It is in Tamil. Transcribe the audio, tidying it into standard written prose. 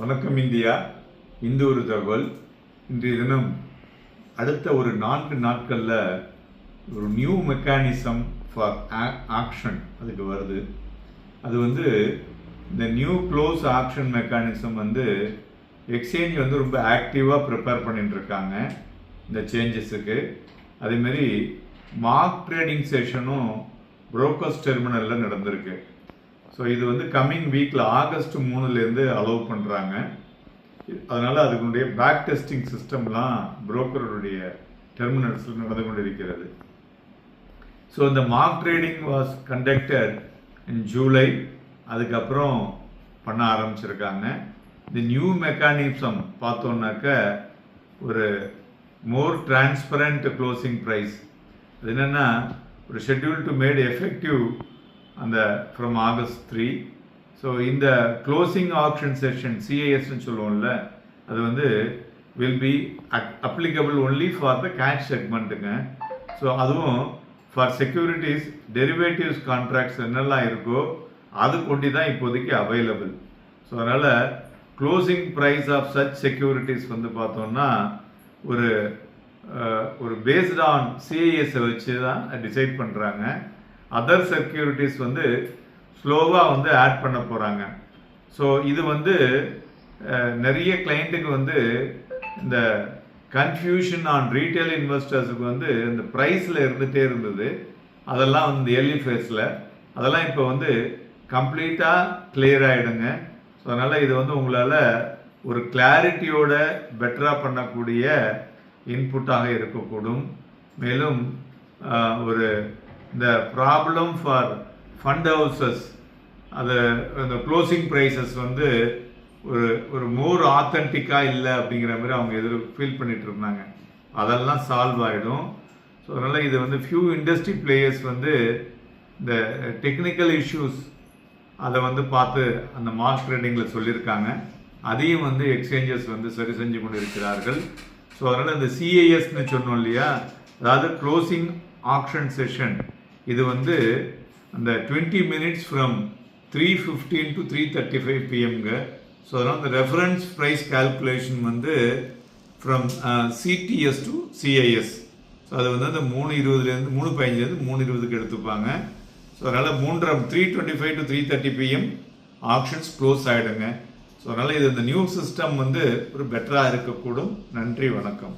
வணக்கம் இந்தியா. இந்த ஒரு தகவல் இன்றைய தினம் அடுத்த ஒரு 4 நாட்களில் ஒரு நியூ மெக்கானிசம் ஃபார் ஆக்ஷன் அதுக்கு வருது. அது இந்த new close action mechanism exchange ரொம்ப ஆக்டிவாக ப்ரிப்பேர் பண்ணிட்டு இருக்காங்க இந்த சேஞ்சஸுக்கு. அதேமாரி மார்க் ட்ரேடிங் செஷனும் புரோக்கர்ஸ் டெர்மினலில் நடந்திருக்கு. ஸோ இது கம்மிங் வீக்கில் ஆகஸ்ட் 3 அலோவ் பண்ணுறாங்க. அதனால் அதுக்குடைய பேக் டெஸ்டிங் சிஸ்டம்லாம் புரோக்கருடைய டெர்மினல்ஸில் நடந்து கொண்டு இருக்கிறது. ஸோ இந்த மார்க் ட்ரேடிங் வாஸ் கண்டக்டட் இன் ஜூலை. அதுக்கப்புறம் பண்ண ஆரம்பிச்சிருக்காங்க. இந்த நியூ மெக்கானிசம் பார்த்தோன்னாக்க ஒரு மோர் டிரான்ஸ்பரண்ட் க்ளோசிங் ப்ரைஸ். அது என்னென்னா ஒரு schedule to made effective from August 3. So இந்த க்ளோசிங் ஆப்ஷன் செஷன் சிஐஎஸ்ன்னு சொல்லுவோம்ல, அது will be applicable only for the cash செக்மெண்ட்டுங்க. ஸோ அதுவும் ஃபார் செக்யூரிட்டிஸ் டெரிவேட்டிவ்ஸ் கான்ட்ராக்ட்ஸ் என்னெல்லாம் இருக்கோ அது கொண்டு தான் இப்போதைக்கு அவைலபிள். ஸோ அதனால் closing price of such securities பார்த்தோம்னா ஒரு பேஸ்ட் ஆன் சிஐஎஸை வச்சு தான் டிசைட் பண்ணுறாங்க. அதர் செக்யூரிட்டிஸ் ஸ்லோவாக ஆட் பண்ண போகிறாங்க. ஸோ இது நிறைய கிளைண்ட்டுக்கு இந்த கன்ஃபியூஷன் ஆன் ரீட்டைல் இன்வெஸ்டர்ஸுக்கு இந்த ப்ரைஸில் இருந்துகிட்டே இருந்தது. அதெல்லாம் ஏர்லி ஃபேஸில் அதெல்லாம் இப்போ கம்ப்ளீட்டாக கிளியர் ஆகிடுங்க. ஸோ அதனால் இது உங்களால் ஒரு கிளாரிட்டியோட பெட்டராக பண்ணக்கூடிய இன்புட்டாக இருக்கக்கூடும். மேலும் இந்த ப்ராப்ளம் ஃபார் ஃபண்ட் ஹவுசஸ் அந்த க்ளோசிங் ப்ரைஸஸ் ஒரு மோர் ஆத்தென்டிக்காக இல்லை அப்படிங்கிற மாதிரி அவங்க ஃபீல் பண்ணிட்டு இருந்தாங்க. அதெல்லாம் சால்வ் ஆகிடும். ஸோ அதனால் இது ஃபியூ இண்டஸ்ட்ரி பிளேயர்ஸ் இந்த டெக்னிக்கல் இஷ்யூஸ் அதை பார்த்து அந்த மார்க் ட்ரேடிங்கில் சொல்லியிருக்காங்க. அதையும் எக்ஸ்சேஞ்சஸ் சரி செஞ்சு கொண்டு இருக்கிறார்கள். ஸோ அதனால் இந்த சிஐஎஸ்ன்னு சொன்னோம் இல்லையா, அதாவது க்ளோசிங் ஆக்ஷன் செஷன், இது அந்த 20 minutes from 3:15 to 3:35 PM. So அதனால் இந்த reference price calculation from CDS to CIS. So அது அந்த 3:20 3:15 3:20 எடுத்துப்பாங்க. ஸோ அதனால் 3:25 to 3:30 PM ஆப்ஷன்ஸ் க்ளோஸ் ஆகிடுங்க. ஸோ அதனால் இது இந்த நியூ சிஸ்டம் ஒரு பெட்டராக இருக்கக்கூடும். நன்றி, வணக்கம்.